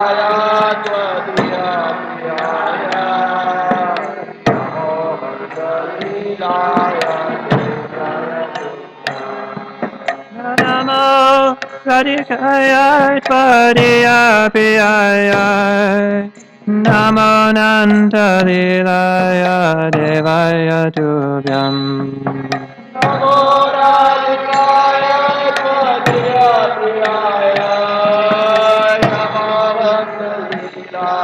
Namo Radhikaya Tvadiya Priyaya Namo Nanda Lilaya Devaya Tubhyam Namo Radhikaya Tvadiya Priyaya Namo Nanda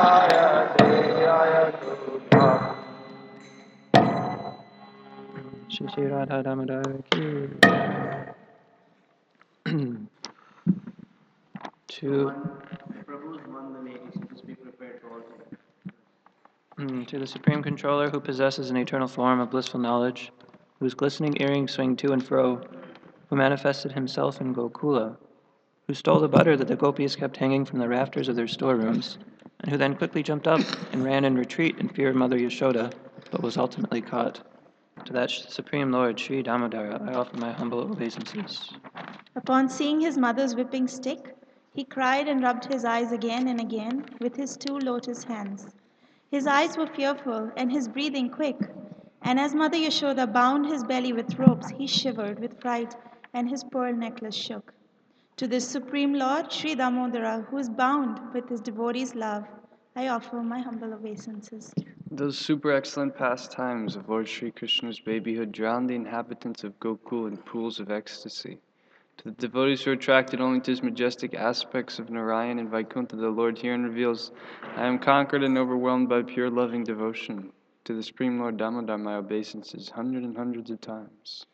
Lilaya Devaya Tubhyam Shri Radha Damodar Ki to the Supreme Controller who possesses an eternal form of blissful knowledge, whose glistening earrings swing to and fro, who manifested himself in Gokula, who stole the butter that the gopis kept hanging from the rafters of their storerooms, and who then quickly jumped up and ran in retreat in fear of Mother Yashoda, but was ultimately caught. To that Supreme Lord, Sri Damodara, I offer my humble obeisances. Upon seeing his mother's whipping stick, he cried and rubbed his eyes again and again with his two lotus hands. His eyes were fearful and his breathing quick, and as Mother Yashoda bound his belly with ropes, he shivered with fright and his pearl necklace shook. To this Supreme Lord, Sri Damodara, who is bound with his devotees' love, I offer my humble obeisances. Those super excellent pastimes of Lord Sri Krishna's babyhood drowned the inhabitants of Gokul in pools of ecstasy. To the devotees who are attracted only to his majestic aspects of Narayan and Vaikuntha, the Lord herein reveals, I am conquered and overwhelmed by pure loving devotion. To the Supreme Lord Damodar, my obeisances, hundreds and hundreds of times.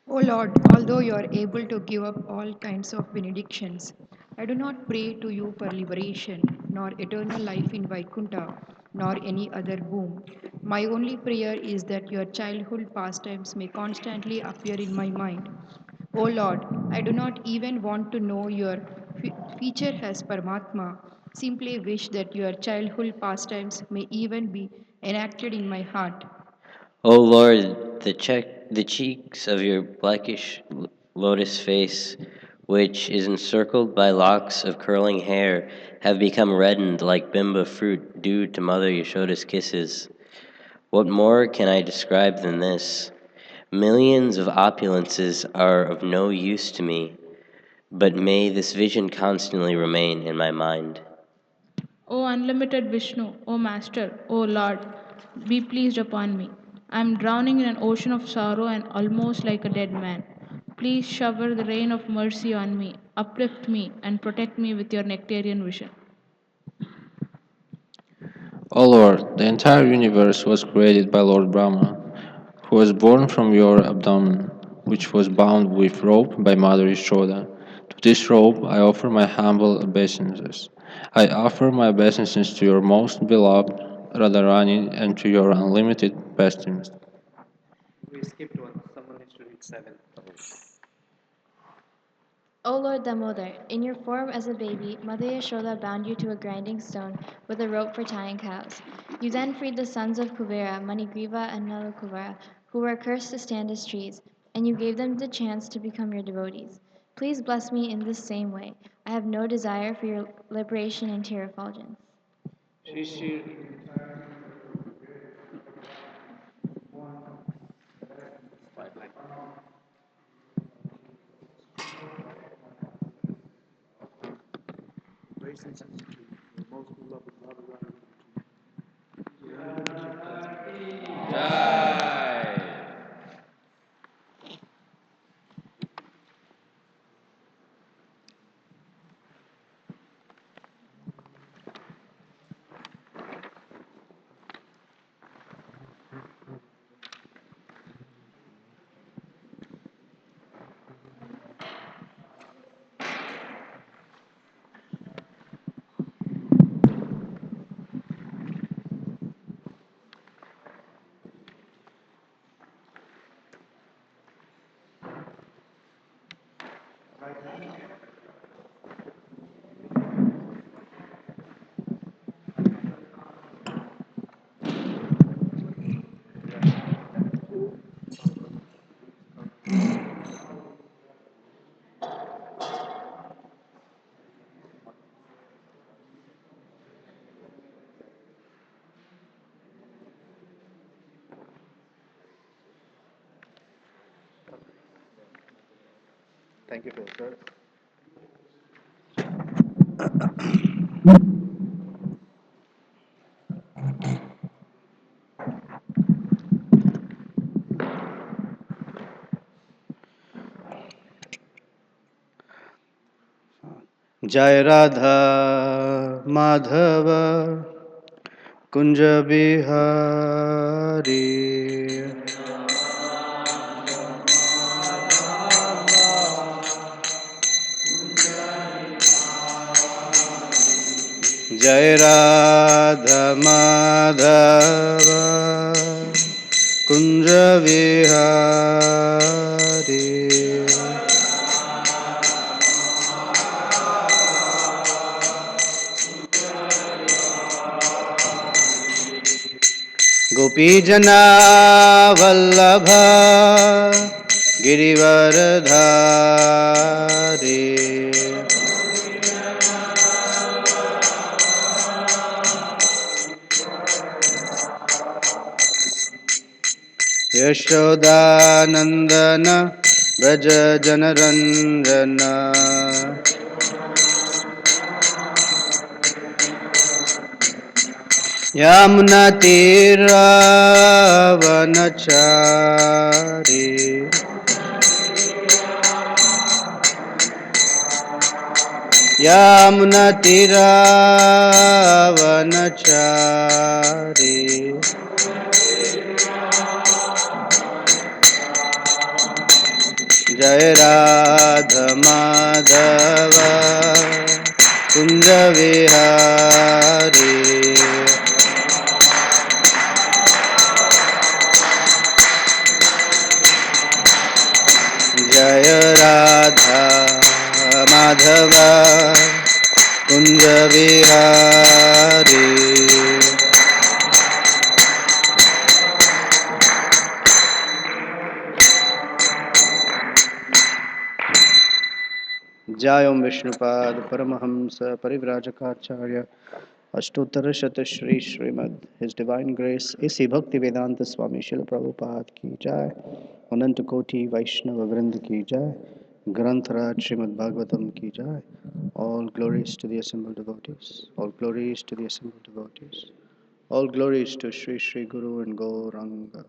O Lord, although you are able to give up all kinds of benedictions, I do not pray to you for liberation, nor eternal life in Vaikuntha, nor any other boon. My only prayer is that your childhood pastimes may constantly appear in my mind. O Lord, I do not even want to know your feature as Paramatma. Simply wish that your childhood pastimes may even be enacted in my heart. O Lord, the cheeks of your blackish lotus face, which is encircled by locks of curling hair, have become reddened like bimba fruit due to Mother Yashoda's kisses. What more can I describe than this? Millions of opulences are of no use to me, but may this vision constantly remain in my mind. O unlimited Vishnu, O Master, O Lord, be pleased upon me. I am drowning in an ocean of sorrow and almost like a dead man. Please shower the rain of mercy on me, uplift me, and protect me with your nectarian vision. O Lord, the entire universe was created by Lord Brahma, who was born from your abdomen, which was bound with rope by Mother Yashoda. To this rope I offer my humble obeisances. I offer my obeisances to your most beloved Radharani and to your unlimited pastimes. We skipped one. Someone needs to read 7. O Lord Damodar, in your form as a baby, Mother Yashoda bound you to a grinding stone with a rope for tying cows. You then freed the sons of Kubera, Manigriva and Nalakuvara, who were cursed to stand as trees, and you gave them the chance to become your devotees. Please bless me in this same way. I have no desire for your liberation and tear effulgence. Thank you for your service. Jai Radha Madhava Kunja Bihari Jai Radha Madhava Kunja Vihari Gopi Jana Vallabha Girivaradhari Yashodanandana Braja Janaranjana Yamunatiravanachari Yamunatiravanachari Jai Radha Madhava Kunja Vihari Jai Radha Madhava Kunja Vihari Jai Om Vishnupad Paramahamsa Parivrajakaacharya Ashtottara Shata Shri Srimad His Divine Grace A.C. Bhaktivedanta Swami Srila Prabhupada Ki Jai Ananta Koti Vaishnava Vrinda Ki Jai Granth Raj Srimad Bhagavatam Ki Jai. All glories to the assembled devotees. All glories to the assembled devotees. All glories to Sri Sri Guru and Gauranga.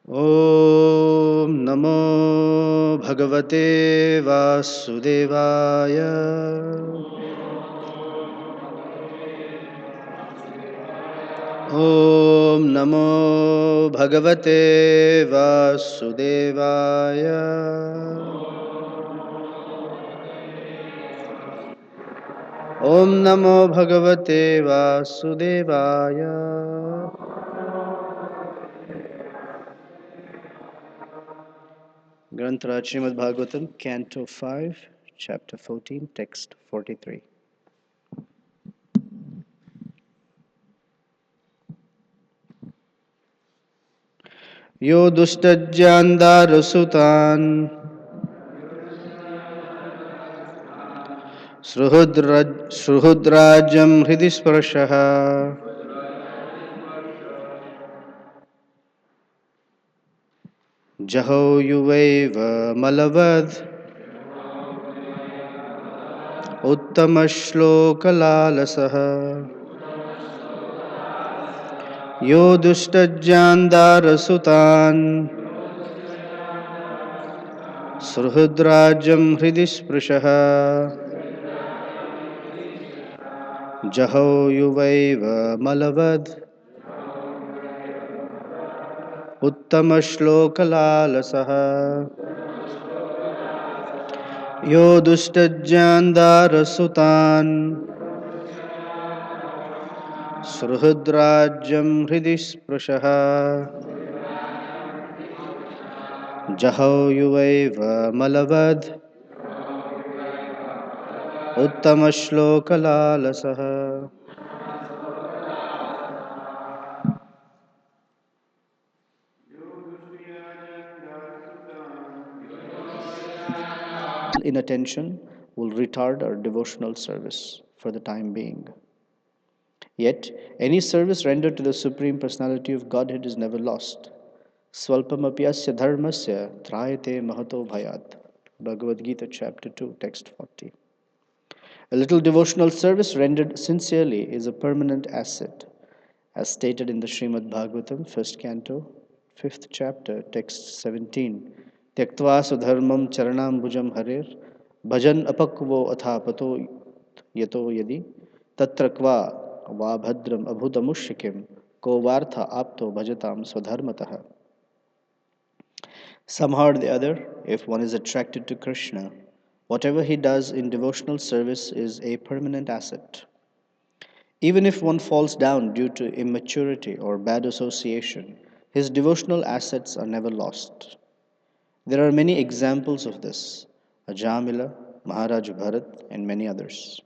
Om Namo Bhagavate Vasudevaya. Om Namo Bhagavate Vasudevaya. Om Namo Bhagavate Vasudevaya. Granth Srimad Bhagavatam, Canto 5, Chapter 14, Text 43. Yo dustajjandar Sruhudrajam Hridisparshaha Jaho Yuvaiva Malavad Uttamashlokalalasaha Yo dustajjandar Sruhudrajam Hridisparshaha Jaho Yuvaiva Malavad Uttamashlokalalasaha Yo dustajjandar Sruhudrajam Hridisprashaha Jaho Yuvaiva Malavad Uttamashlokalalasaha. Inattention will retard our devotional service for the time being. Yet, any service rendered to the Supreme Personality of Godhead is never lost. Swalpamapyasya dharmasya trayate mahato bhayat. Bhagavad Gita, chapter 2, text 40. A little devotional service rendered sincerely is a permanent asset, as stated in the Srimad Bhagavatam, first canto, fifth chapter, text 17. Tyaktva sudharmam charanam bhujam harir, bhajan apakvo athapato yato yadi, tatrakva va bhadram abhudamushyakim, ko vartha apto bhajatam swadharmataha. Somehow or the other, if one is attracted to Krishna, whatever he does in devotional service is a permanent asset. Even if one falls down due to immaturity or bad association, his devotional assets are never lost. There are many examples of this: Ajamila, Maharaj Bharat, and many others.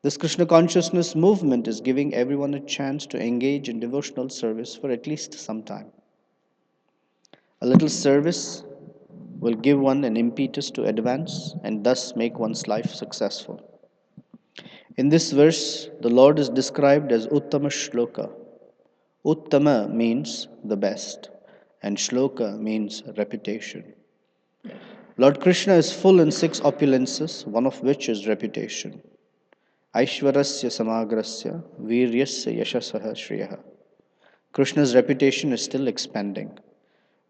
This Krishna consciousness movement is giving everyone a chance to engage in devotional service for at least some time. A little service will give one an impetus to advance and thus make one's life successful. In this verse, the Lord is described as Uttama Shloka. Uttama means the best, and Shloka means reputation. Lord Krishna is full in six opulences, one of which is reputation. Aishwarasya samagrasya viryasya yashasaha shriyaha. Krishna's reputation is still expanding.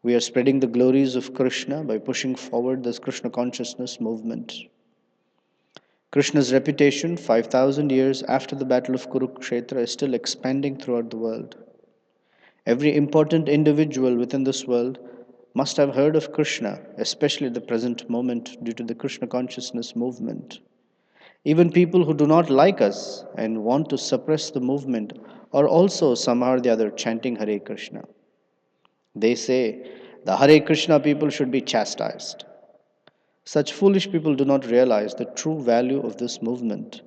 We are spreading the glories of Krishna by pushing forward this Krishna consciousness movement. Krishna's reputation, 5,000 years after the battle of Kurukshetra, is still expanding throughout the world. Every important individual within this world must have heard of Krishna, especially at the present moment due to the Krishna consciousness movement. Even people who do not like us and want to suppress the movement are also somehow or the other chanting Hare Krishna. They say the Hare Krishna people should be chastised. Such foolish people do not realize the true value of this movement,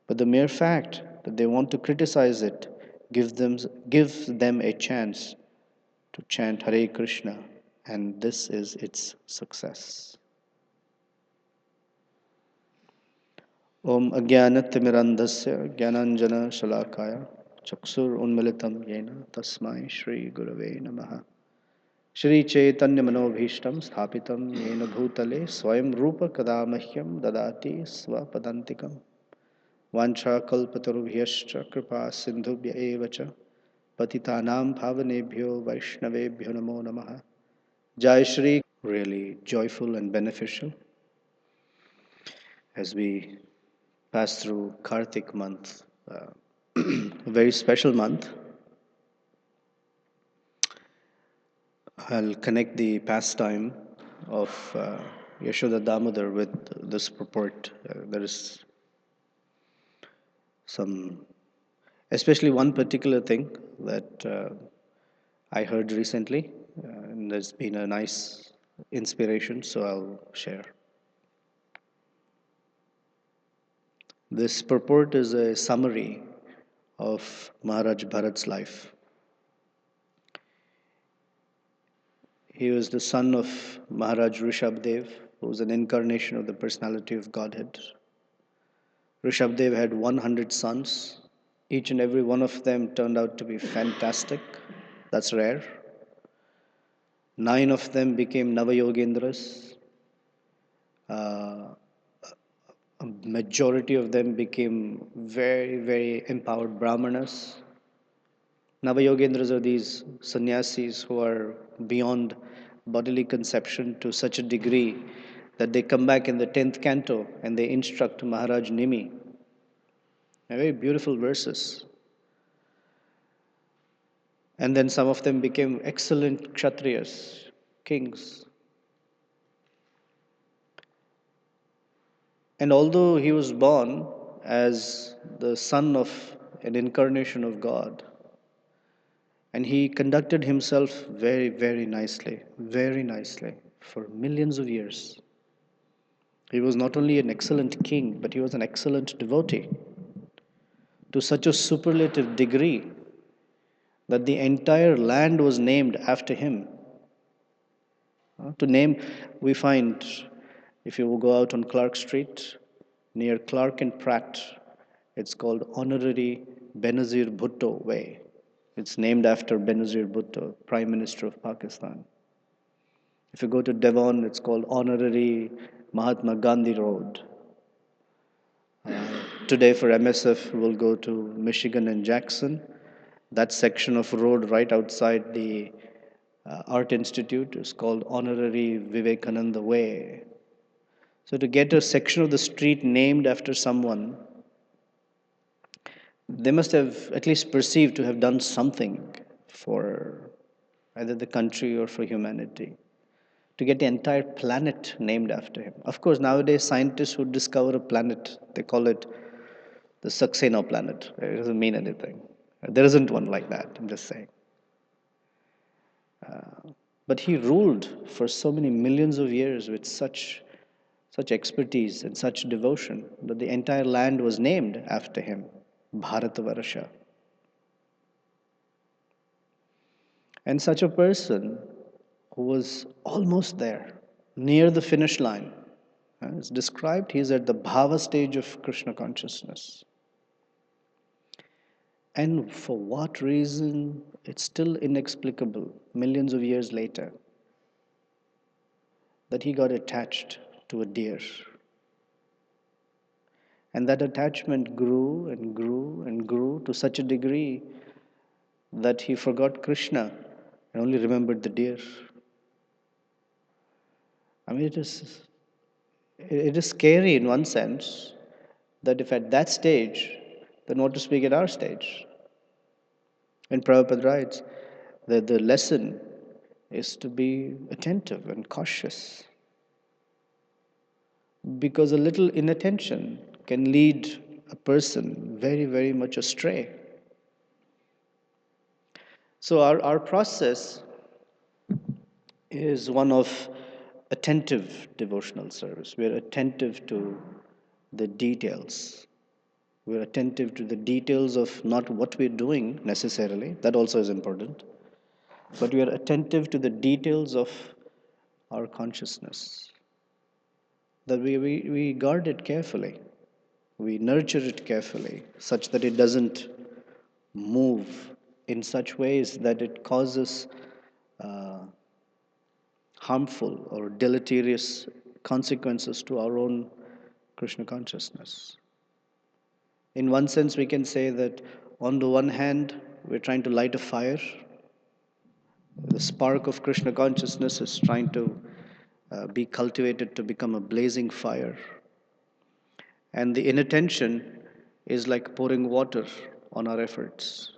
but the mere fact that they want to criticize it gives them a chance to chant Hare Krishna, and this is its success. Om Ajnanatimirandhasya Jnananjana Shalakaya Chaksur Unmilitam Yena Tasmai Shri Gurave Namaha. Shri Chaitanya Manobhishtam Sthapitam Yena Bhutale Swayam Rupa Kadamahyam Dadati Swapadantikam Vancha Kalpatarubhyascha Kripa Sindhubhya Evacha Patitanam Bhavanebhyo Vaishnavebhyo Namo Namaha. Jai Shri, really joyful and beneficial as we pass through Kartik month, a very special month. I'll connect the pastime of Yashoda Damodar with this purport. There is especially one particular thing that I heard recently, and there's been a nice inspiration, so I'll share. This purport is a summary of Maharaj Bharat's life. He was the son of Maharaj Rishabdev, who was an incarnation of the personality of Godhead. Rishabdev had 100 sons. Each and every one of them turned out to be fantastic. That's rare. 9 of them became Navayogendras. A majority of them became very, very empowered Brahmanas. Navayogendras are these sannyasis who are beyond bodily conception to such a degree that they come back in the 10th canto and they instruct Maharaj Nimi. Very beautiful verses. And then some of them became excellent Kshatriyas, kings. And although he was born as the son of an incarnation of God, and he conducted himself very, very nicely for millions of years. He was not only an excellent king, but he was an excellent devotee to such a superlative degree that the entire land was named after him. To name, we find, if you will go out on Clark Street, near Clark and Pratt, it's called Honorary Benazir Bhutto Way. It's named after Benazir Bhutto, Prime Minister of Pakistan. If you go to Devon, it's called Honorary Mahatma Gandhi Road. Today for MSF, we'll go to Michigan and Jackson. That section of road right outside the Art Institute is called Honorary Vivekananda Way. So to get a section of the street named after someone, they must have at least perceived to have done something for either the country or for humanity. To get the entire planet named after him. Of course, nowadays scientists who discover a planet, they call it the Saxena planet. It doesn't mean anything. There isn't one like that, I'm just saying. But he ruled for so many millions of years with such expertise and such devotion that the entire land was named after him, Bharatavarsha. And such a person who was almost there, near the finish line, is described, he is at the bhava stage of Krishna consciousness. And for what reason, it's still inexplicable, millions of years later, that he got attached to a deer. And that attachment grew and grew and grew to such a degree that he forgot Krishna and only remembered the deer. I mean, it is scary in one sense that if at that stage, then what to speak at our stage? And Prabhupada writes that the lesson is to be attentive and cautious. Because a little inattention can lead a person very, very much astray. So our process is one of attentive devotional service. We are attentive to the details. We're attentive to the details of not what we're doing necessarily, that also is important, but we are attentive to the details of our consciousness. That we guard it carefully, we nurture it carefully, such that it doesn't move in such ways that it causes harmful or deleterious consequences to our own Krishna consciousness. In one sense, we can say that on the one hand, we're trying to light a fire. The spark of Krishna consciousness is trying to be cultivated to become a blazing fire. And the inattention is like pouring water on our efforts.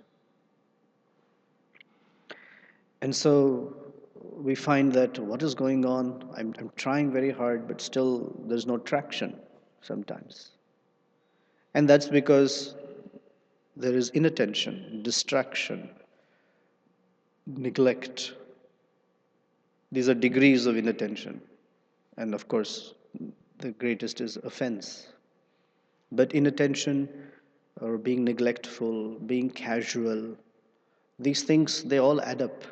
And so we find that what is going on, I'm trying very hard, but still there's no traction sometimes. And that's because there is inattention, distraction, neglect. These are degrees of inattention. And of course, the greatest is offense. But inattention or being neglectful, being casual, these things, they all add up.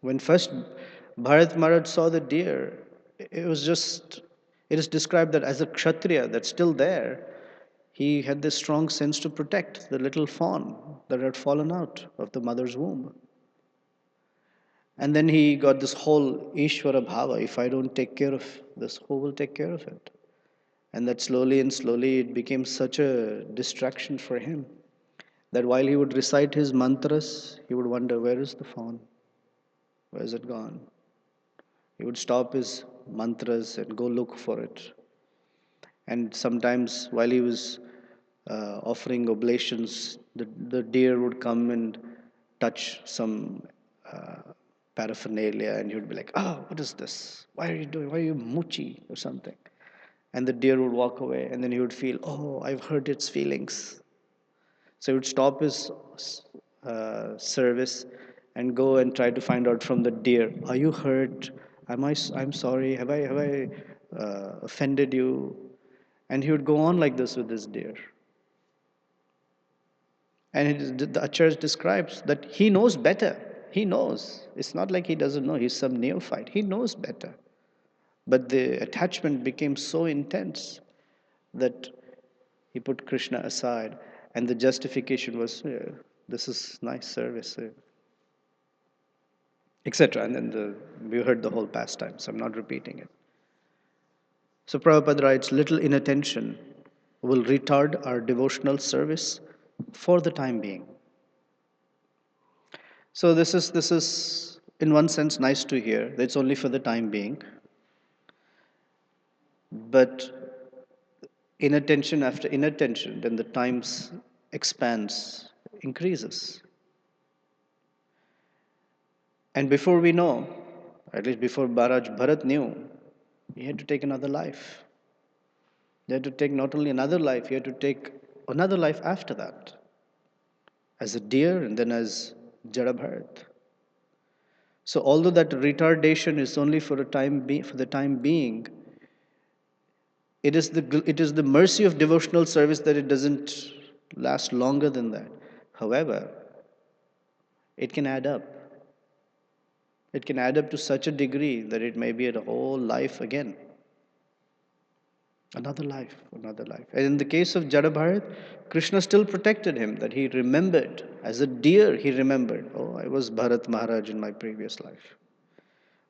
When first Bharat Maharaj saw the deer, it is described that as a Kshatriya that's still there, he had this strong sense to protect the little fawn that had fallen out of the mother's womb. And then he got this whole Ishvara Bhava, if I don't take care of this, who will take care of it? And that slowly and slowly it became such a distraction for him that while he would recite his mantras, he would wonder, where is the fawn? Where is it gone? He would stop his mantras and go look for it. And sometimes while he was offering oblations, the deer would come and touch some paraphernalia, and he would be like, oh, what is this? Why are you doing? Why are you moochie or something? And the deer would walk away, and then he would feel, oh, I've hurt its feelings. So he would stop his service and go and try to find out from the deer, are you hurt? I'm sorry. Have I offended you? And he would go on like this with this deer. And the Acharya describes that he knows better. He knows. It's not like he doesn't know. He's some neophyte. He knows better. But the attachment became so intense that he put Krishna aside. And the justification was, this is nice service, etc. And then we heard the whole pastime, so I'm not repeating it. So Prabhupada writes, little inattention will retard our devotional service for the time being. So this is in one sense nice to hear that it's only for the time being. But inattention after inattention, then the times expands, increases. And before we know, at least before Maharaj Bharat knew, he had to take another life. He had to take not only another life, he had to take another life after that, as a deer and then as Jada Bharat. So although that retardation is only for the time being, it is the mercy of devotional service that it doesn't last longer than that. However, it can add up. It can add up to such a degree that it may be a whole life again. Another life, another life. And in the case of Jada Bharat, Krishna still protected him, that he remembered. As a deer, he remembered, oh, I was Bharat Maharaj in my previous life.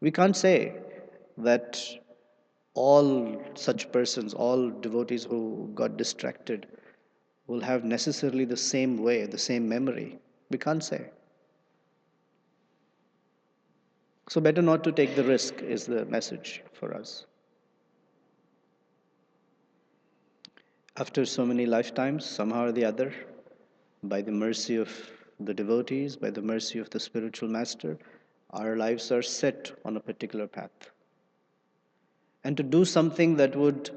We can't say that all such persons, all devotees who got distracted, will have necessarily the same way, the same memory. We can't say. So better not to take the risk is the message for us. After so many lifetimes, somehow or the other, by the mercy of the devotees, by the mercy of the spiritual master, our lives are set on a particular path. And to do something that would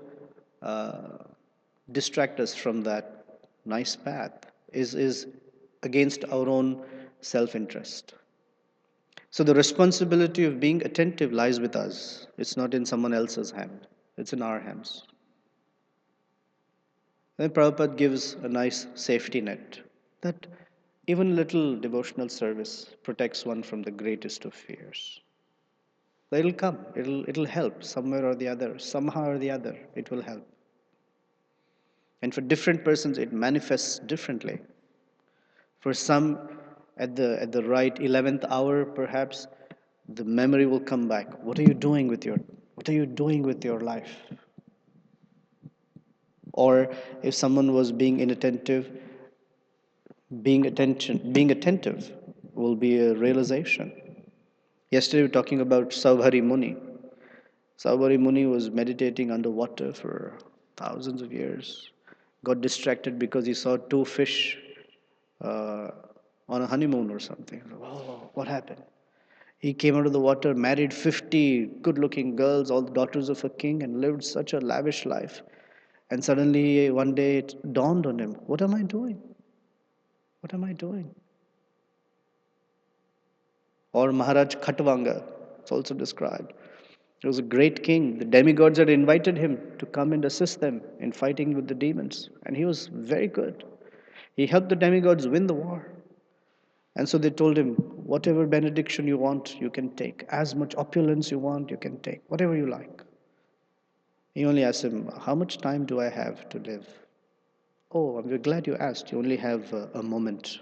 distract us from that nice path is against our own self-interest. So the responsibility of being attentive lies with us. It's not in someone else's hand. It's in our hands. Then Prabhupada gives a nice safety net that even little devotional service protects one from the greatest of fears. It'll come. It'll help somewhere or the other. Somehow or the other, it will help. And for different persons, it manifests differently. For some, at the right 11th hour, perhaps, the memory will come back. What are you doing with your life? Or if someone was being inattentive, being attentive will be a realization. Yesterday we were talking about Saubhari Muni. Saubhari Muni was meditating underwater for thousands of years. Got distracted because he saw two fish on a honeymoon or something. Oh, what happened? He came out of the water, married 50 good-looking girls, all the daughters of a king, and lived such a lavish life. And suddenly, one day, it dawned on him, what am I doing? What am I doing? Or Maharaj Khatvanga, it's also described. He was a great king. The demigods had invited him to come and assist them in fighting with the demons. And he was very good. He helped the demigods win the war. And so they told him, whatever benediction you want, you can take. As much opulence you want, you can take. Whatever you like. He only asked him, how much time do I have to live? Oh, I'm glad you asked. You only have a moment.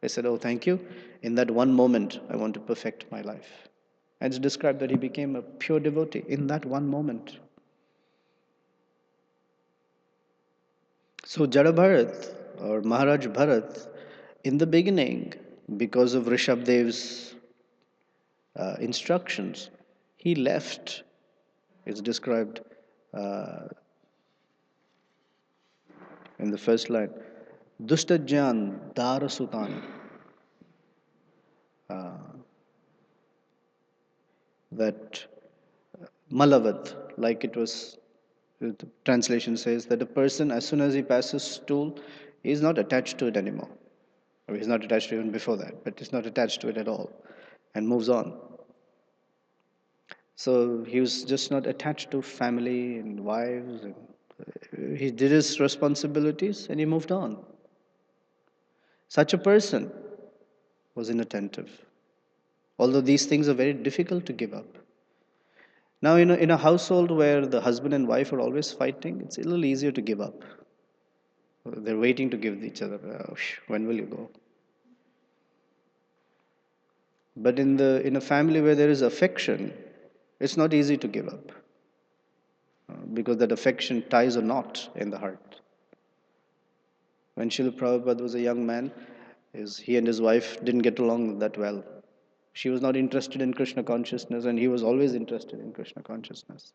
They said, oh, thank you. In that one moment, I want to perfect my life. And it's described that he became a pure devotee in that one moment. So Jada Bharat, or Maharaj Bharat, in the beginning, because of Rishabdev's instructions, he left. It's described in the first line. Dushtajyan Darasutan. That Malavad, like it was, the translation says that a person, as soon as he passes stool, he is not attached to it anymore. Or he's not attached to it even before that, but he's not attached to it at all and moves on. So he was just not attached to family and wives. And he did his responsibilities and he moved on. Such a person was inattentive. Although these things are very difficult to give up. Now, in a household where the husband and wife are always fighting, it's a little easier to give up. They're waiting to give each other, when will you go? But in a family where there is affection, it's not easy to give up, because that affection ties a knot in the heart. When Srila Prabhupada was a young man, he and his wife didn't get along that well. She was not interested in Krishna consciousness, and he was always interested in Krishna consciousness.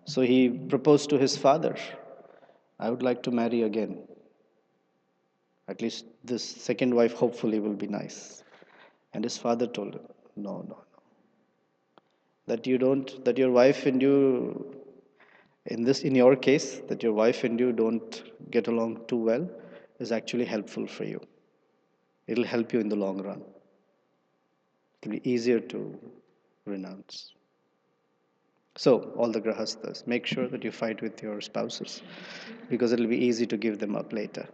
So he proposed to his father, I would like to marry again. At least this second wife hopefully will be nice. And his father told him, no, no, no. That your wife and you, in your case, that your wife and you don't get along too well is actually helpful for you. It'll help you in the long run. It'll be easier to renounce. So, all the grahasthas, make sure that you fight with your spouses, because it'll be easy to give them up later.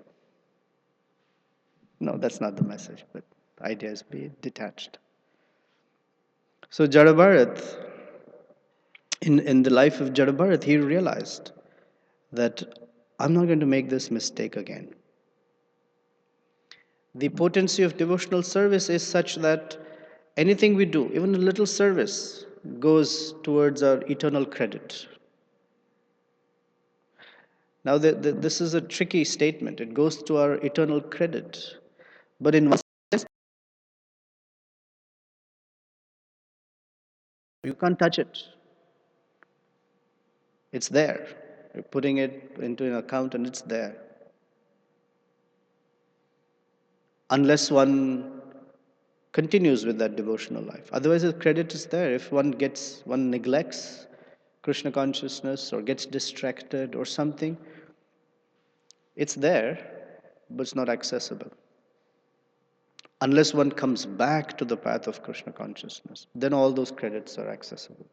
No, that's not the message, but the idea is be detached. So, Jadabharat, in the life of Jadabharat, he realized that I'm not going to make this mistake again. The potency of devotional service is such that anything we do, even a little service, goes towards our eternal credit. Now, this is a tricky statement. It goes to our eternal credit. But in one sense, you can't touch it. It's there. You're putting it into an account and it's there. Unless one continues with that devotional life. Otherwise, the credit is there. If one neglects Krishna consciousness or gets distracted or something, it's there, but it's not accessible. Unless one comes back to the path of Krishna consciousness, then all those credits are accessible.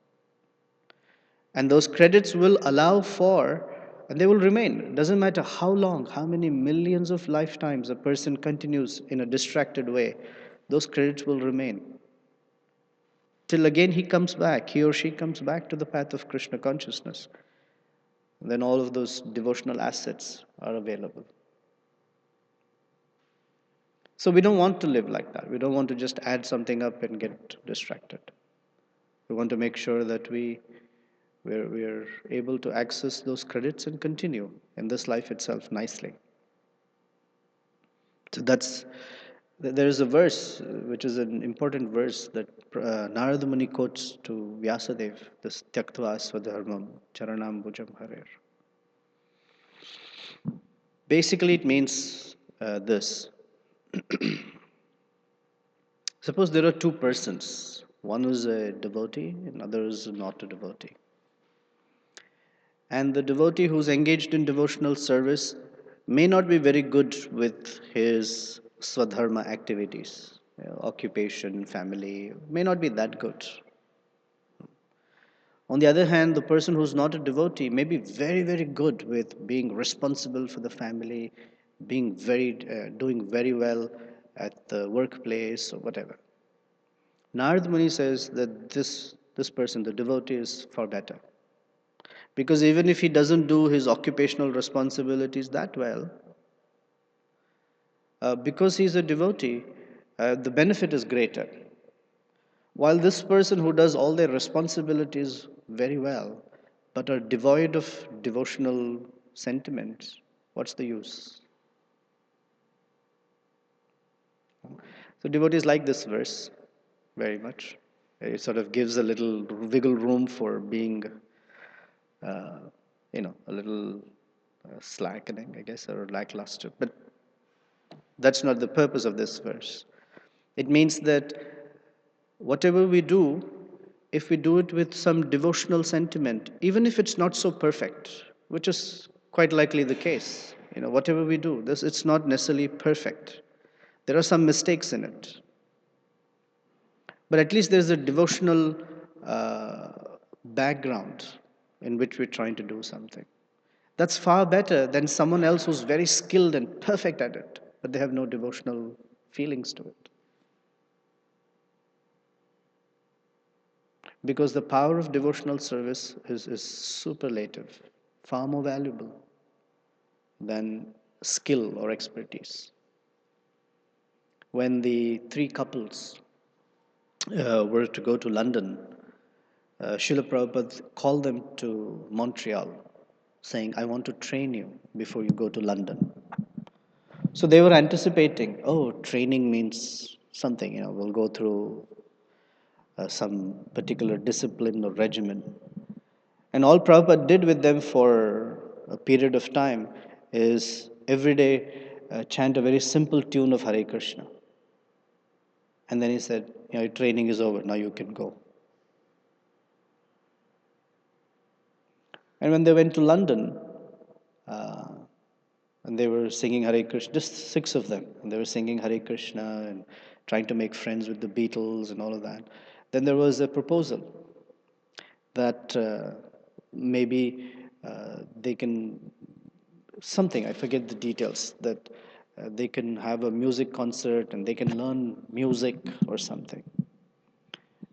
And those credits will allow for, and they will remain. It doesn't matter how long, how many millions of lifetimes a person continues in a distracted way, those credits will remain. Till again he or she comes back to the path of Krishna consciousness. Then all of those devotional assets are available. So we don't want to live like that. We don't want to just add something up and get distracted. We want to make sure that we're able to access those credits and continue in this life itself nicely. So there is a verse, which is an important verse that Narada Muni quotes to Vyasadeva, this Tyaktva Swadharmam Charanam Bhujam Harer. Basically, it means this. Suppose there are two persons. One is a devotee, another is not a devotee. And the devotee who's engaged in devotional service may not be very good with his swadharma activities, occupation, family, may not be that good. On the other hand, the person who's not a devotee may be very, very good with being responsible for the family, doing very well at the workplace or whatever. Narad Muni says that this person, the devotee, is far better. Because even if he doesn't do his occupational responsibilities that well, because he's a devotee, the benefit is greater. While this person who does all their responsibilities very well, but are devoid of devotional sentiments, what's the use? So devotees like this verse very much. It sort of gives a little wiggle room for being, a little slackening, I guess, or lackluster. But that's not the purpose of this verse. It means that whatever we do, if we do it with some devotional sentiment, even if it's not so perfect, which is quite likely the case, whatever we do, it's not necessarily perfect. There are some mistakes in it. But at least there's a devotional background in which we're trying to do something. That's far better than someone else who's very skilled and perfect at it, but they have no devotional feelings to it. Because the power of devotional service is superlative, far more valuable than skill or expertise. When the three couples were to go to London, Srila Prabhupada called them to Montreal, saying, I want to train you before you go to London. So they were anticipating, oh, training means something, we'll go through some particular discipline or regimen. And all Prabhupada did with them for a period of time is every day chant a very simple tune of Hare Krishna. And then he said, your training is over, now you can go. And when they went to London, uh, and they were singing Hare Krishna, just 6 of them, and they were singing Hare Krishna and trying to make friends with the Beatles and all of that. Then there was a proposal that maybe they can, something, I forget the details, that they can have a music concert and they can learn music or something.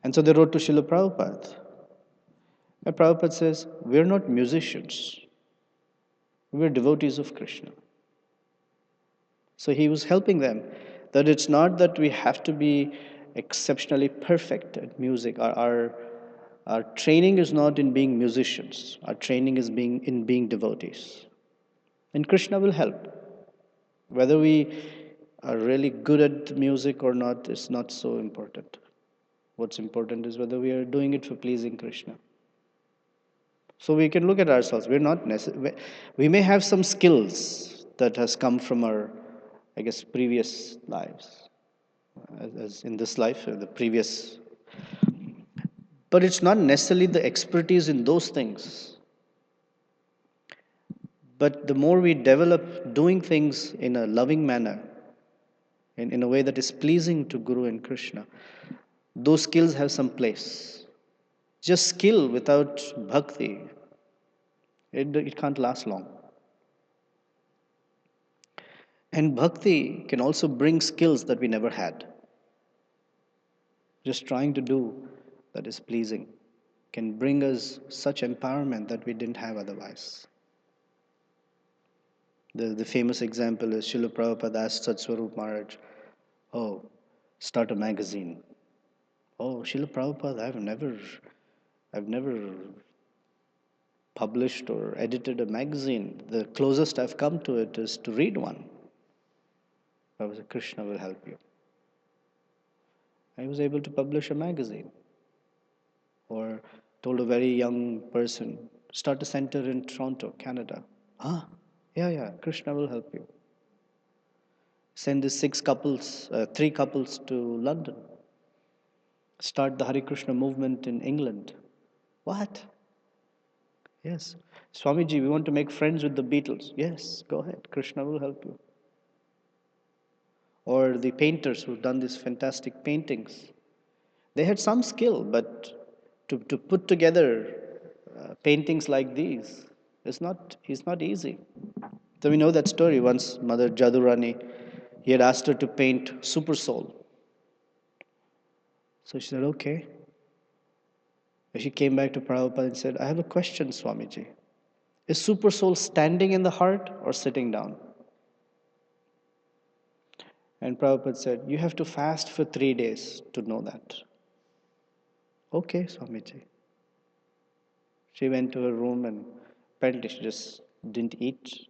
And so they wrote to Srila Prabhupada. And Prabhupada says, we're not musicians, we're devotees of Krishna. So he was helping them that it's not that we have to be exceptionally perfect at music. Our training is not in being musicians. Our training is in being devotees. And Krishna will help. Whether we are really good at music or not is not so important. What's important is whether we are doing it for pleasing Krishna. So we can look at ourselves. We may have some skills that has come from our, I guess, previous lives. As in this life, the previous. But it's not necessarily the expertise in those things. But the more we develop doing things in a loving manner, in a way that is pleasing to Guru and Krishna, those skills have some place. Just skill without bhakti, it can't last long. And bhakti can also bring skills that we never had. Just trying to do that is pleasing can bring us such empowerment that we didn't have otherwise. The famous example is Srila Prabhupada asked Satswarup Maharaj, oh, start a magazine. Oh, Srila Prabhupada, I've never published or edited a magazine. The closest I've come to it is to read one. Prabhupada said, Krishna will help you. I was able to publish a magazine. Or told a very young person, start a center in Toronto, Canada. Ah, yeah, Krishna will help you. Send these 3 couples to London. Start the Hare Krishna movement in England. What? Yes. Swamiji, we want to make friends with the Beatles. Yes, go ahead. Krishna will help you. Or the painters who've done these fantastic paintings. They had some skill, but to put together paintings like these is not easy. So we know that story. Once Mother Jadurani, he had asked her to paint Super Soul. So she said, okay. And she came back to Prabhupada and said, I have a question, Swamiji. Is Super Soul standing in the heart or sitting down? And Prabhupada said, you have to fast for 3 days to know that. Okay, Swamiji. She went to her room and apparently she just didn't eat.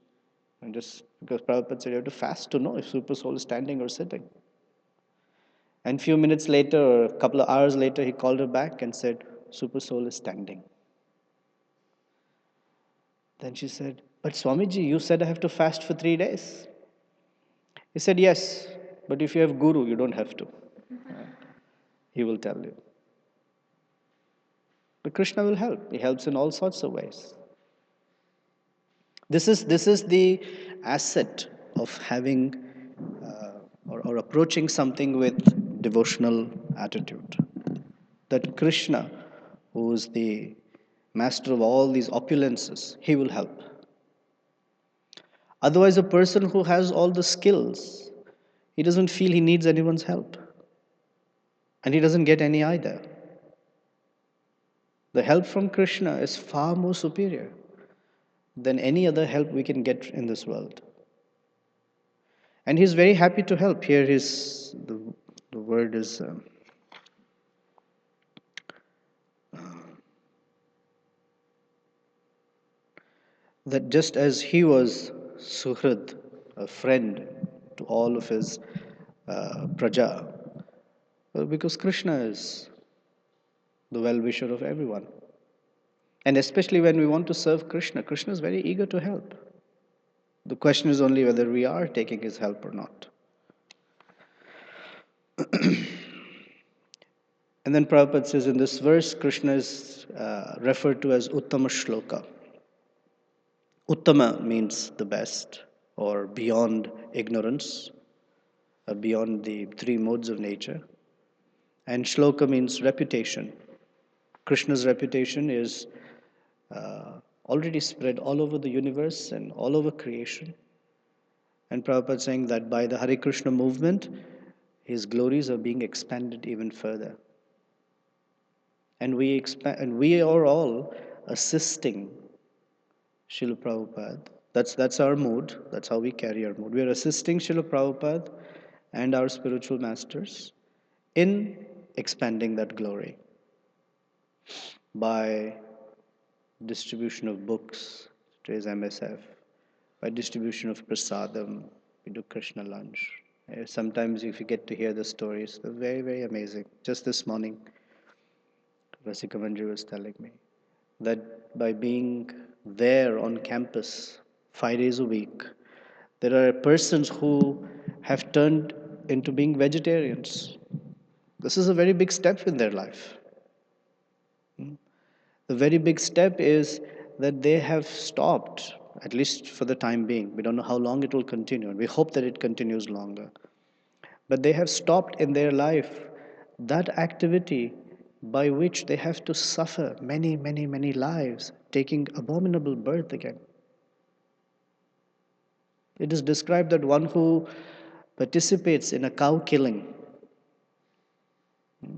And just because Prabhupada said you have to fast to know if Super Soul is standing or sitting. And a few minutes later, or a couple of hours later, he called her back and said, Super Soul is standing. Then she said, but Swamiji, you said I have to fast for 3 days. He said, yes, but if you have Guru, you don't have to. He will tell you. But Krishna will help. He helps in all sorts of ways. This is the asset of having or approaching something with devotional attitude. That Krishna, who is the master of all these opulences, he will help. Otherwise, a person who has all the skills, he doesn't feel he needs anyone's help. And he doesn't get any either. The help from Krishna is far more superior. than any other help we can get in this world. And he's very happy to help. Here the word is that just as he was Suhrid, a friend to all of his praja, well, because Krishna is the well-wisher of everyone. And especially when we want to serve Krishna, Krishna is very eager to help. The question is only whether we are taking his help or not. And then Prabhupada says in this verse, Krishna is referred to as Uttama Shloka. Uttama means the best or beyond ignorance, beyond the three modes of nature. And Shloka means reputation. Krishna's reputation is already spread all over the universe and all over creation. And Prabhupada saying that by the Hare Krishna movement, his glories are being expanded even further. And we are all assisting Srila Prabhupada. That's our mood. That's how we carry our mood. We are assisting Srila Prabhupada and our spiritual masters in expanding that glory by distribution of books, today's MSF, by distribution of prasadam, we do Krishna lunch. Sometimes if you get to hear the stories, they're very, very amazing. Just this morning, Rasika Manjari was telling me that by being there on campus 5 days a week, there are persons who have turned into being vegetarians. This is a very big step in their life. The very big step is that they have stopped, at least for the time being. We don't know how long it will continue, and we hope that it continues longer. But they have stopped in their life that activity by which they have to suffer many, many, many lives, taking abominable birth again. It is described that one who participates in a cow killing,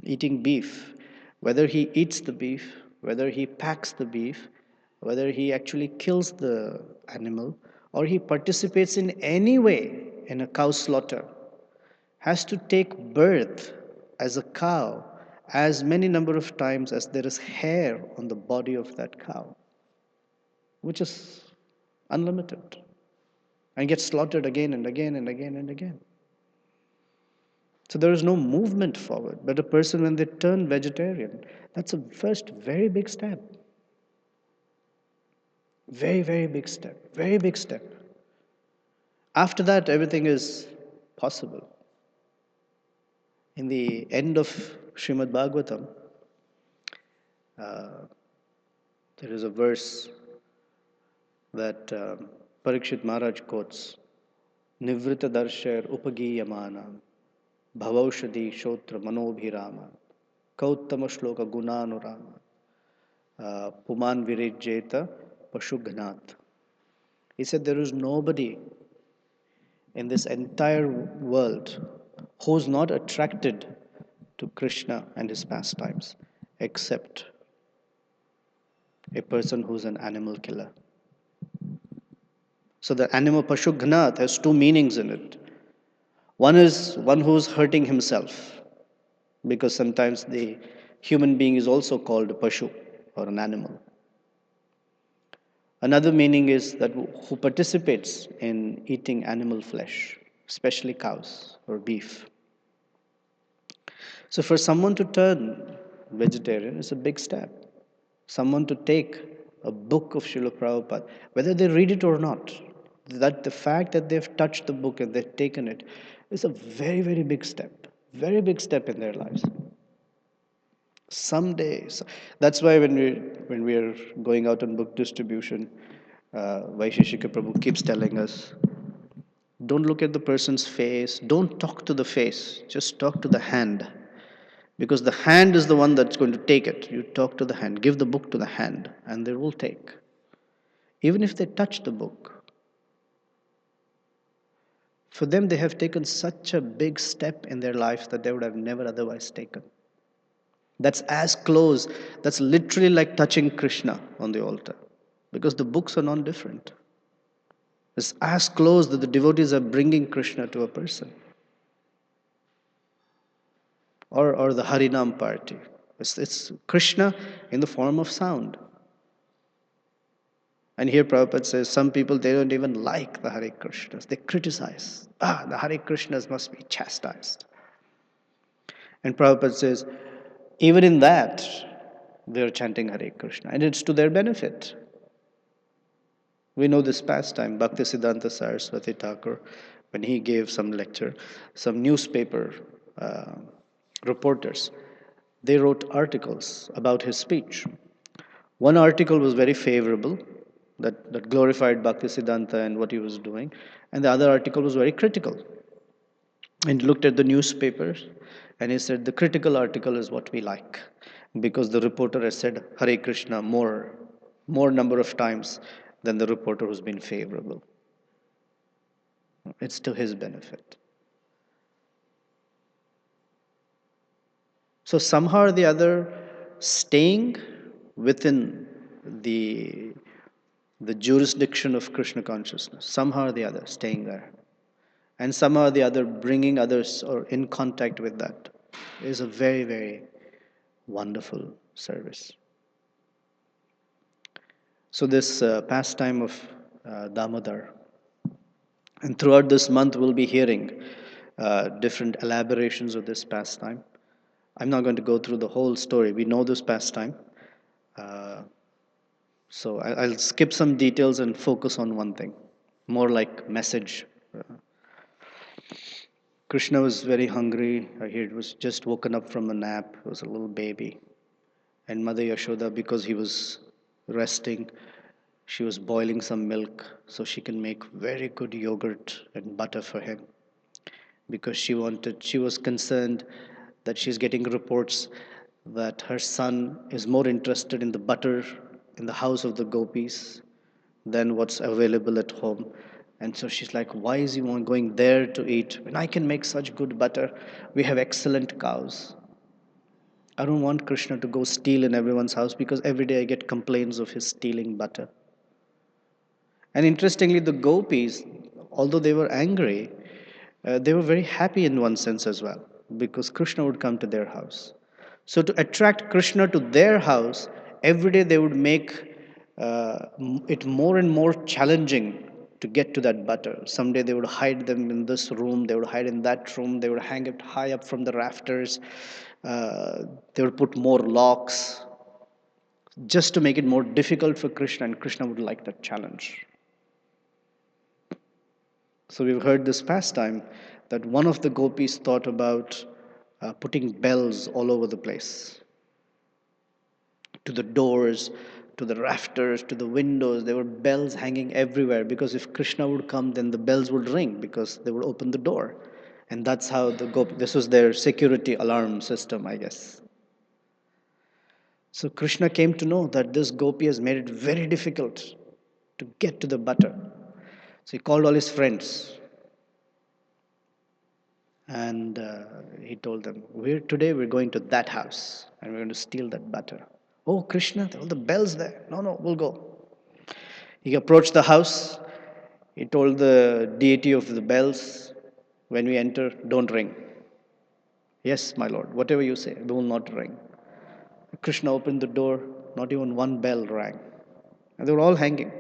eating beef, whether he eats the beef, whether he packs the beef, whether he actually kills the animal, or he participates in any way in a cow slaughter, has to take birth as a cow as many number of times as there is hair on the body of that cow, which is unlimited, and gets slaughtered again and again and again and again. So there is no movement forward. But a person, when they turn vegetarian, that's a first very big step. Very, very big step. Very big step. After that, everything is possible. In the end of Srimad Bhagavatam, there is a verse that Parikshit Maharaj quotes, Nivrita Darsher Upagiyamana Bhavaushadi Shotra Manobhirama Kauttama Shloka Gunanurama Puman Virejeta Pashugnat. He said there is nobody in this entire world who is not attracted to Krishna and his pastimes except a person who's an animal killer. So the animal Pashugnat has two meanings in it. One is one who's hurting himself, because sometimes the human being is also called a Pashu or an animal. Another meaning is that who participates in eating animal flesh, especially cows or beef. So for someone to turn vegetarian is a big step. Someone to take a book of Srila Prabhupada, whether they read it or not, that the fact that they've touched the book and they've taken it is a very, very big step in their lives. Someday, that's why when we are going out on book distribution, Vaisheshika Prabhu keeps telling us, don't look at the person's face, don't talk to the face, just talk to the hand. Because the hand is the one that's going to take it. You talk to the hand, give the book to the hand, and they will take. Even if they touch the book, for them they have taken such a big step in their lives that they would have never otherwise taken. That's as close, that's literally like touching Krishna on the altar. because the books are non different. It's as close that the devotees are bringing Krishna to a person. Or the Harinam party. It's Krishna in the form of sound. And here Prabhupada says some people, they don't even like the Hare Krishnas. They criticize. The Hare Krishnas must be chastised. And Prabhupada says, even in that, they're chanting Hare Krishna. And it's to their benefit. We know this pastime, Bhaktisiddhanta Saraswati Thakur, when he gave some lecture, some newspaper reporters, they wrote articles about his speech. One article was very favorable, that glorified Bhaktisiddhanta and what he was doing, and the other article was very critical. And looked at the newspapers, and he said, the critical article is what we like, because the reporter has said Hare Krishna more number of times than the reporter who's been favorable. It's to his benefit. So somehow or the other, staying within the jurisdiction of Krishna consciousness, somehow or the other, staying there, and somehow or the other, bringing others or in contact with that, is a very, very wonderful service. So this pastime of Damodar, and throughout this month we'll be hearing different elaborations of this pastime. I'm not going to go through the whole story. We know this pastime. So I'll skip some details and focus on one thing, more like message. Krishna was very hungry. He was just woken up from a nap. He was a little baby. And Mother Yashoda, because he was resting, she was boiling some milk so she can make very good yogurt and butter for him. Because she was concerned that she's getting reports that her son is more interested in the butter in the house of the gopis than what's available at home. And so she's like, why is he going there to eat when I can make such good butter? We have excellent cows. I don't want Krishna to go steal in everyone's house, because every day I get complaints of his stealing butter. And interestingly, the gopis, although they were angry, they were very happy in one sense as well, because Krishna would come to their house. So to attract Krishna to their house, every day they would make it more and more challenging to get to that butter. Someday they would hide them in this room, they would hide in that room, they would hang it high up from the rafters, they would put more locks, just to make it more difficult for Krishna, and Krishna would like that challenge. So we've heard this pastime that one of the gopis thought about putting bells all over the place. To the doors, to the rafters, to the windows, there were bells hanging everywhere, because if Krishna would come, then the bells would ring, because they would open the door. And that's how this was their security alarm system, I guess. So Krishna came to know that this gopi has made it very difficult to get to the butter. So he called all his friends. And he told them, today we're going to that house, and we're going to steal that butter. Oh, Krishna, all the bells there. No, we'll go. He approached the house. He told the deity of the bells, when we enter, don't ring. Yes, my lord, whatever you say, we will not ring. Krishna opened the door, not even one bell rang. And they were all hanging.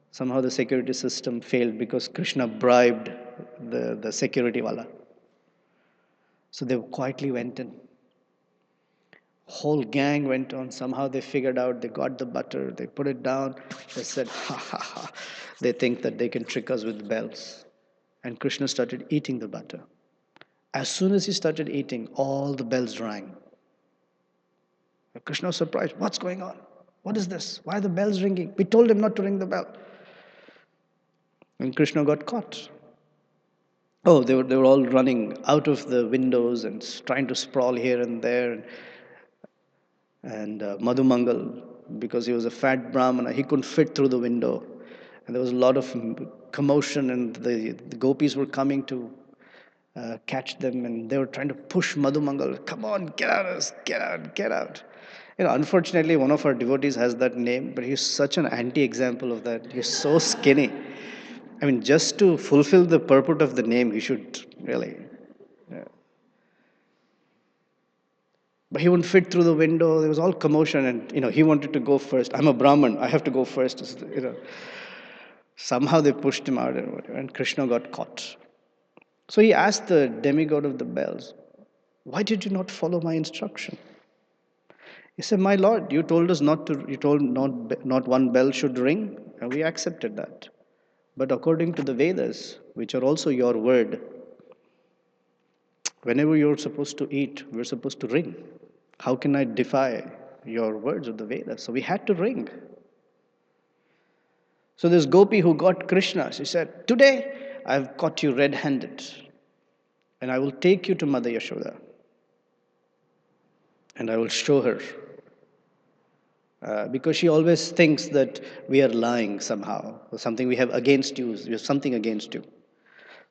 Somehow the security system failed, because Krishna bribed the security wala. So they quietly went in. Whole gang went on. Somehow they figured out, they got the butter, they put it down. They said, ha ha ha. They think that they can trick us with bells. And Krishna started eating the butter. As soon as he started eating, all the bells rang. Krishna was surprised. What's going on? What is this? Why are the bells ringing? We told him not to ring the bell. And Krishna got caught. Oh, they were all running out of the windows and trying to sprawl here and there. And Madhumangal, because he was a fat Brahmana, he couldn't fit through the window. And there was a lot of commotion, and the gopis were coming to catch them, and they were trying to push Madhumangal. Come on, get out, get out. Unfortunately, one of our devotees has that name, but he's such an anti-example of that. He's so skinny. I mean, just to fulfill the purport of the name, he should really. But he wouldn't fit through the window. There was all commotion, and he wanted to go first. I'm a Brahmin. I have to go first. Somehow they pushed him out, and Krishna got caught. So he asked the demigod of the bells, "Why did you not follow my instruction?" He said, "My lord, you told us not to. You told not one bell should ring, and we accepted that. But according to the Vedas, which are also your word, whenever you're supposed to eat, we're supposed to ring. How can I defy your words of the Vedas?" So we had to ring. So this gopi who got Krishna, she said, "Today I've caught you red-handed, and I will take you to Mother Yashoda, and I will show her." Because she always thinks that we are lying somehow, or something we have against you, we have something against you.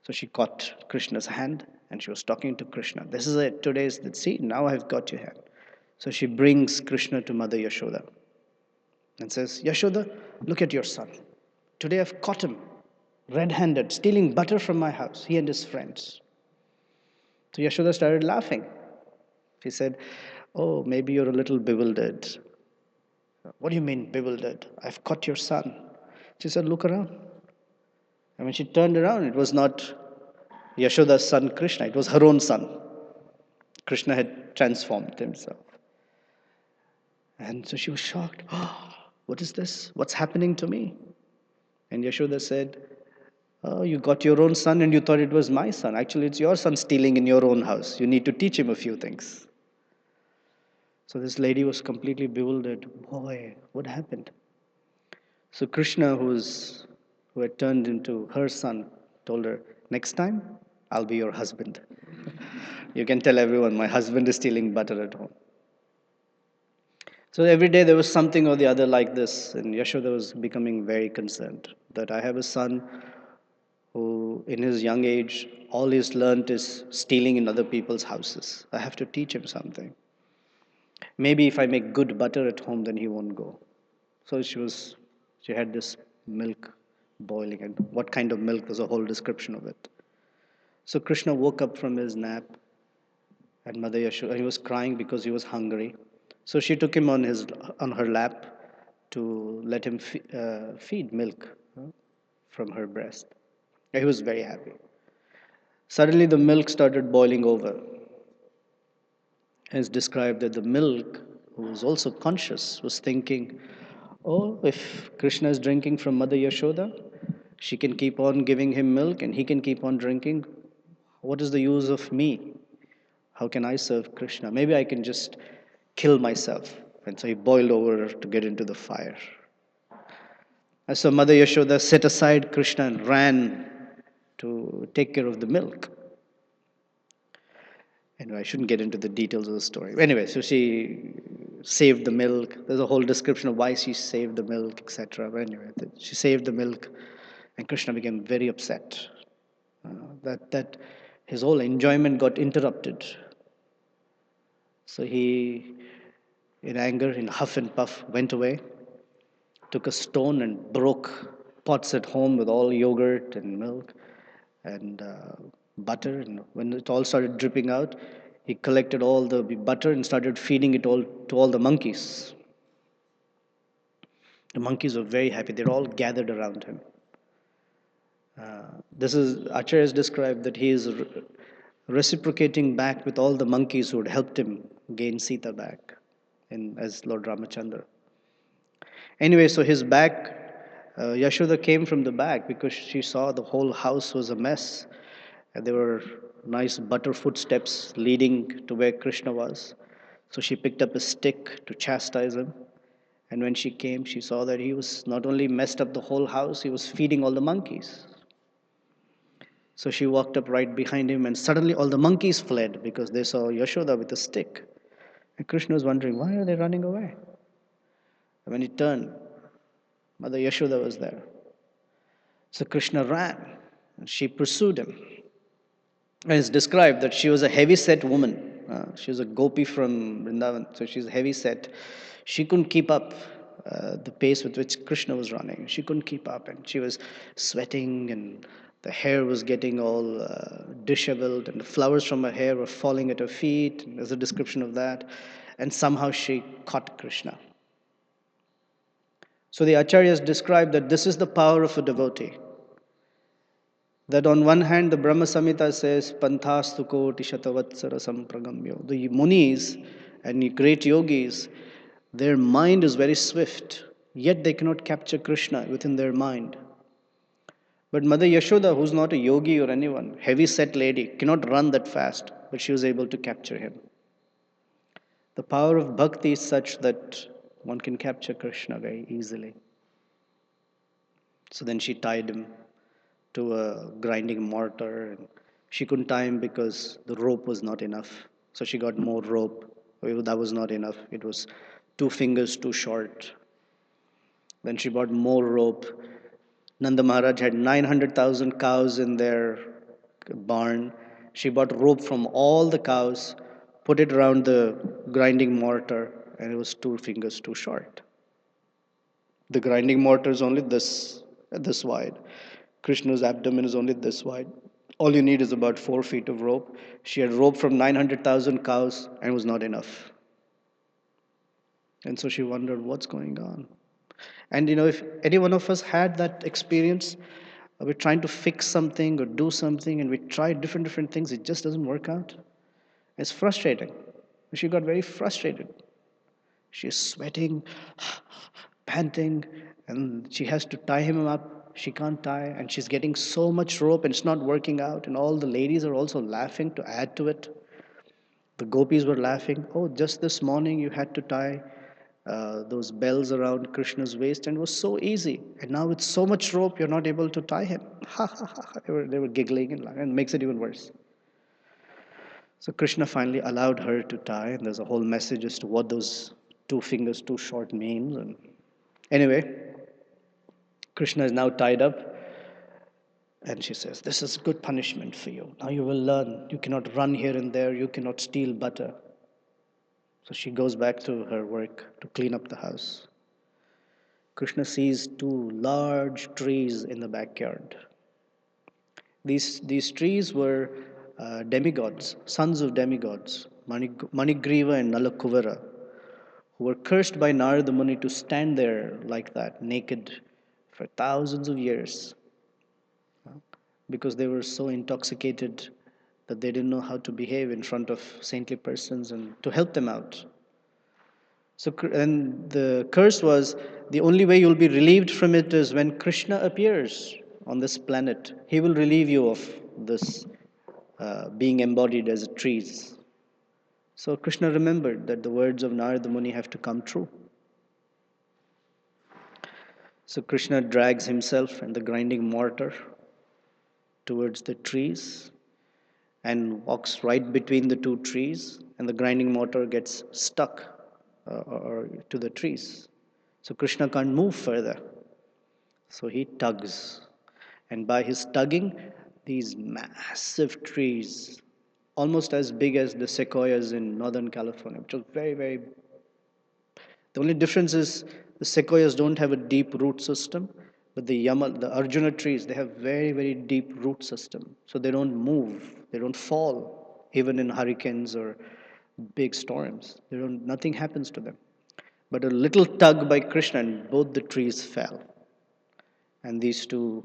So she caught Krishna's hand, and she was talking to Krishna. "This is it. Today's the see. Now I've got your hand." So she brings Krishna to Mother Yashoda and says, "Yashoda, look at your son. Today I've caught him red-handed, stealing butter from my house, he and his friends." So Yashoda started laughing. She said, "Oh, maybe you're a little bewildered." "What do you mean bewildered? I've caught your son." She said, "Look around." And when she turned around, it was not Yashoda's son Krishna, it was her own son. Krishna had transformed himself. And so she was shocked. "Oh, what is this? What's happening to me?" And Yashoda said, "Oh, you got your own son and you thought it was my son. Actually, it's your son stealing in your own house. You need to teach him a few things." So this lady was completely bewildered. Boy, what happened? So Krishna, who had turned into her son, told her, "Next time, I'll be your husband. You can tell everyone my husband is stealing butter at home." So every day there was something or the other like this, and Yashoda was becoming very concerned that I have a son who, in his young age, all he's learned is stealing in other people's houses. I have to teach him something. Maybe if I make good butter at home, then he won't go. So she had this milk boiling, and what kind of milk, there's a whole description of it. So Krishna woke up from his nap, and Mother Yashoda, he was crying because he was hungry. So she took him on her lap to let him feed milk from her breast. He was very happy. Suddenly the milk started boiling over. It's described that the milk, who was also conscious, was thinking, "Oh, if Krishna is drinking from Mother Yashoda, she can keep on giving him milk and he can keep on drinking. What is the use of me? How can I serve Krishna? Maybe I can just kill myself." And so he boiled over to get into the fire. And so Mother Yashoda set aside Krishna and ran to take care of the milk. Anyway, I shouldn't get into the details of the story. Anyway, so she saved the milk. There's a whole description of why she saved the milk, etc. But anyway, she saved the milk, and Krishna became very upset that his whole enjoyment got interrupted. So he, in anger, in huff and puff, went away, took a stone and broke pots at home with all yogurt and milk and butter. And when it all started dripping out, he collected all the butter and started feeding it all to all the monkeys. The monkeys were very happy. They're all gathered around him. This is Acharya has described that he is reciprocating back with all the monkeys who had helped him gain Sita back as Lord Ramachandra. Anyway, so his back, Yashoda came from the back because she saw the whole house was a mess. And there were nice butter footsteps leading to where Krishna was. So she picked up a stick to chastise him. And when she came, she saw that he was not only messed up the whole house, he was feeding all the monkeys. So she walked up right behind him, and suddenly all the monkeys fled because they saw Yashoda with a stick. And Krishna was wondering, why are they running away? And when he turned, Mother Yashoda was there. So Krishna ran, and she pursued him. And it's described that she was a heavy-set woman. She's a gopi from Vrindavan, so she's heavy set. She couldn't keep up the pace with which Krishna was running. She couldn't keep up, and she was sweating, and the hair was getting all disheveled, and the flowers from her hair were falling at her feet. And there's a description of that. And somehow she caught Krishna. So the acharyas describe that this is the power of a devotee. That on one hand, the Brahma Samhita says, Panthastu koti shatavatsara sampragamyo. The munis and great yogis, their mind is very swift, yet they cannot capture Krishna within their mind. But Mother Yashoda, who's not a yogi or anyone, heavy set lady, cannot run that fast, but she was able to capture him. The power of bhakti is such that one can capture Krishna very easily. So then she tied him to a grinding mortar, and she couldn't tie him because the rope was not enough. So she got more rope. That was not enough. It was 2 fingers too short. Then she bought more rope. Nanda Maharaj had 900,000 cows in their barn. She bought rope from all the cows, put it around the grinding mortar, and it was 2 fingers too short. The grinding mortar is only this wide. Krishna's abdomen is only this wide. All you need is about 4 feet of rope. She had rope from 900,000 cows, and it was not enough. And so she wondered, what's going on? And if any one of us had that experience, we're trying to fix something or do something, and we try different things, it just doesn't work out. It's frustrating. She got very frustrated. She's sweating, panting, and she has to tie him up. She can't tie, and she's getting so much rope, and it's not working out. And all the ladies are also laughing to add to it. The gopis were laughing. Oh, just this morning you had to tie those bells around Krishna's waist, and it was so easy. And now with so much rope, you're not able to tie him. Ha ha ha! They were giggling and laughing, and it makes it even worse. So Krishna finally allowed her to tie, and there's a whole message as to what those 2 fingers too short means. And anyway, Krishna is now tied up, and she says, "This is good punishment for you. Now you will learn. You cannot run here and there. You cannot steal butter." So she goes back to her work to clean up the house. Krishna sees 2 large trees in the backyard. These trees were demigods, sons of demigods, Manigriva and Nalakuvara, who were cursed by Narada Muni to stand there like that, naked, for thousands of years, because they were so intoxicated that they didn't know how to behave in front of saintly persons and to help them out. So, and the curse was, the only way you'll be relieved from it is when Krishna appears on this planet. He will relieve you of this being embodied as trees. So Krishna remembered that the words of Narada Muni have to come true. So Krishna drags himself and the grinding mortar towards the trees and walks right between the 2 trees, and the grinding mortar gets stuck or to the trees. So Krishna can't move further. So he tugs. And by his tugging, these massive trees, almost as big as the sequoias in Northern California, which was very, very... The only difference is the sequoias don't have a deep root system, but the Arjuna trees, they have very, very deep root system. So they don't move, they don't fall, even in hurricanes or big storms. Nothing happens to them. But a little tug by Krishna and both the trees fell. And these 2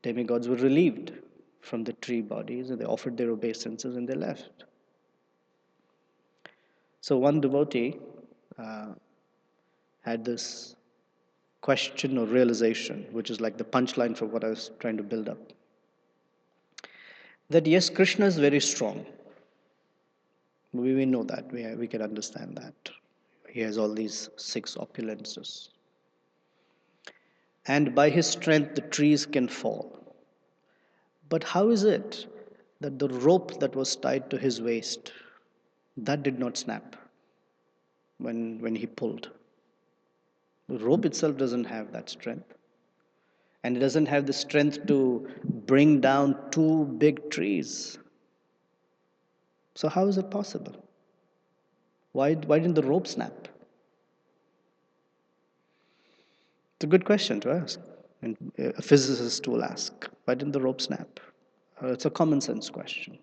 demigods were relieved from the tree bodies, and they offered their obeisances and they left. So one devotee had this question or realization, which is like the punchline for what I was trying to build up. That yes, Krishna is very strong. We know that. We can understand that. He has all these 6 opulences. And by his strength, the trees can fall. But how is it that the rope that was tied to his waist, that did not snap when he pulled? The rope itself doesn't have that strength. And it doesn't have the strength to bring down 2 big trees. So how is it possible? Why didn't the rope snap? It's a good question to ask, and a physicist will ask. Why didn't the rope snap? It's a common sense question.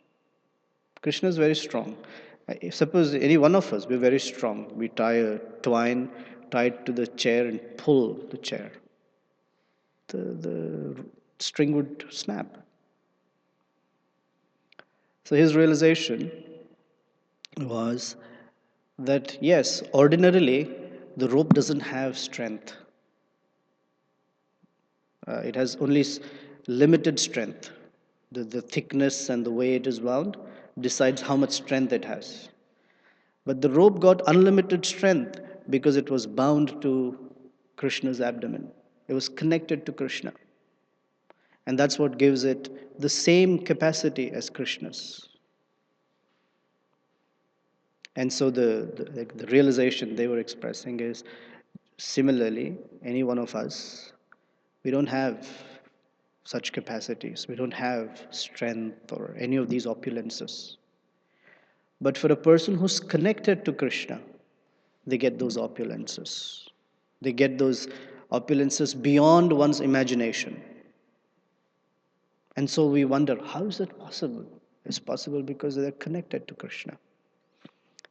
Krishna is very strong. Suppose any one of us, we're very strong. We tie a twine, tie it to the chair and pull the chair. The string would snap. So his realization was that yes, ordinarily the rope doesn't have strength. It has only limited strength. The thickness and the way it is wound decides how much strength it has. But the rope got unlimited strength because it was bound to Krishna's abdomen. It was connected to Krishna. And that's what gives it the same capacity as Krishna's. And so the realization they were expressing is similarly, any one of us, we don't have such capacities. We don't have strength or any of these opulences. But for a person who's connected to Krishna, they get those opulences. They get those opulences beyond one's imagination. And so we wonder, how is it possible? It's possible because they're connected to Krishna.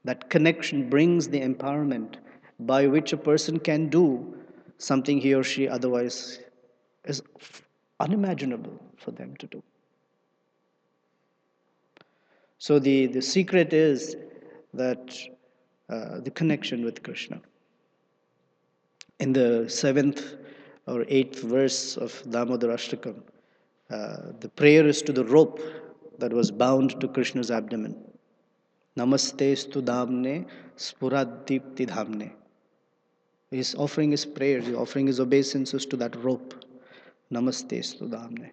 That connection brings the empowerment by which a person can do something he or she otherwise is unimaginable for them to do. So the secret is that the connection with Krishna. In the 7th or 8th verse of Damodar Ashtakam, the prayer is to the rope that was bound to Krishna's abdomen. Namaste stu damne spuradipti dhamne. He's offering his prayers, he's offering his obeisances to that rope. Namaste stu damne.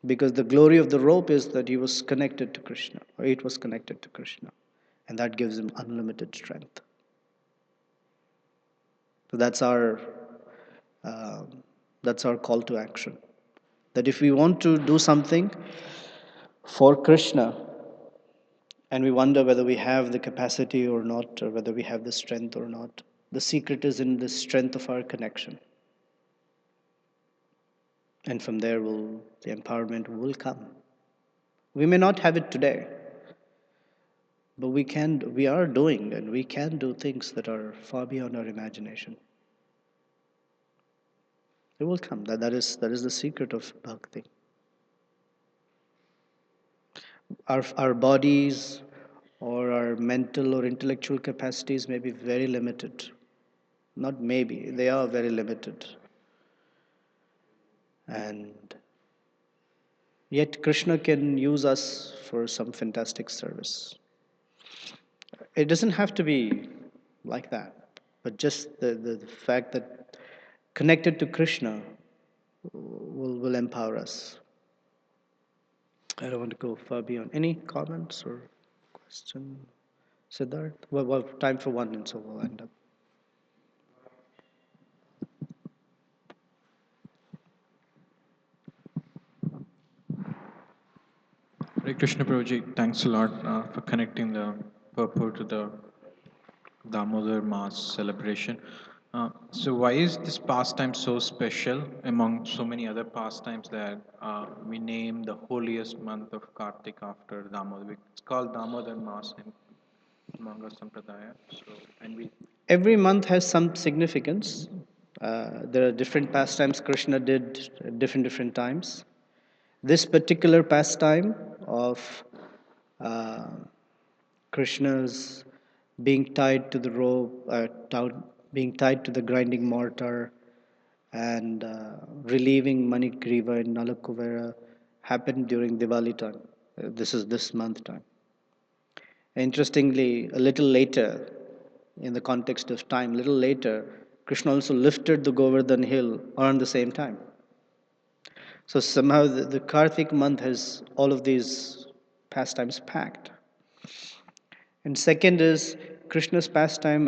Because the glory of the rope is that he was connected to Krishna, or it was connected to Krishna. And that gives him unlimited strength. So that's our call to action. That if we want to do something for Krishna, and we wonder whether we have the capacity or not, or whether we have the strength or not, the secret is in the strength of our connection. And from there, the empowerment will come. We may not have it today, but we are doing, and we can do things that are far beyond our imagination. It will come. That is the secret of bhakti. Our bodies or our mental or intellectual capacities may be very limited. Not maybe, they are very limited. And yet Krishna can use us for some fantastic service. It doesn't have to be like that, but just the fact that connected to Krishna will empower us. I don't want to go far beyond. Any comments or questions? Siddharth? Well, time for one, and so we'll end up. Hare Krishna Prabhuji, thanks a lot for connecting the purport to the Damodar Mass celebration. So why is this pastime so special among so many other pastimes that we name the holiest month of Kartik after Damodar? It's called Damodar Mass in Manga Sampradaya. Every month has some significance. There are different pastimes Krishna did at different times. This particular pastime of Krishna's being tied to the rope, being tied to the grinding mortar, and relieving Manigriva and Nalakuvera happened during Diwali time. This is this month time. Interestingly, a little later, in the context of time, a little later, Krishna also lifted the Govardhan hill around the same time. So somehow the Karthik month has all of these pastimes packed. And second is Krishna's pastimes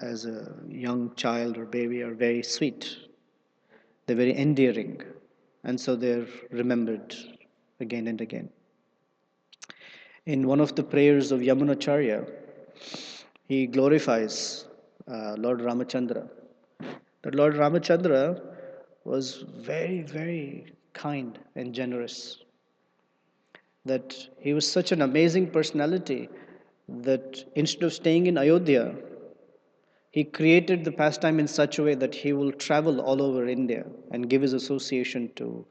as a young child or baby are very sweet. They're very endearing. And so they're remembered again and again. In one of the prayers of Yamunacharya, he glorifies Lord Ramachandra. That Lord Ramachandra was very, very kind and generous. That he was such an amazing personality that instead of staying in Ayodhya, he created the pastime in such a way that he will travel all over India and give his association to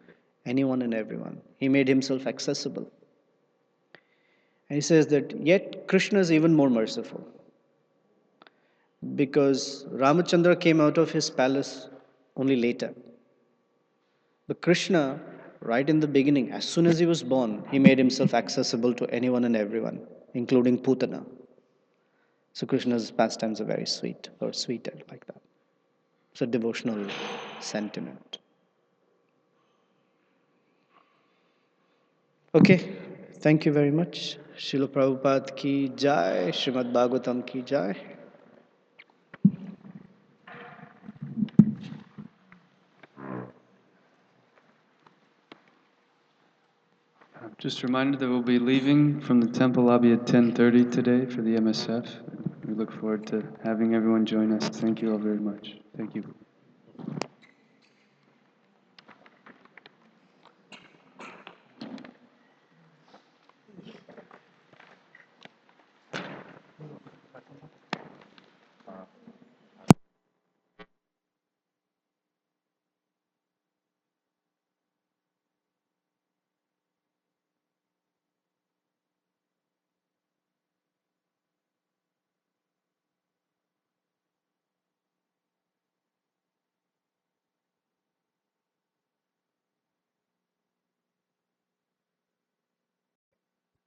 anyone and everyone. He made himself accessible. And he says that yet Krishna is even more merciful because Ramachandra came out of his palace only later. But Krishna, right in the beginning, as soon as he was born, he made himself accessible to anyone and everyone, including Putana. So Krishna's pastimes are very sweet or sweeter like that. It's a devotional sentiment. Okay, thank you very much. Srila Prabhupada ki jai, Srimad Bhagavatam ki jai. Just a reminder that we'll be leaving from the temple lobby at 10:30 today for the MSF. We look forward to having everyone join us. Thank you all very much. Thank you.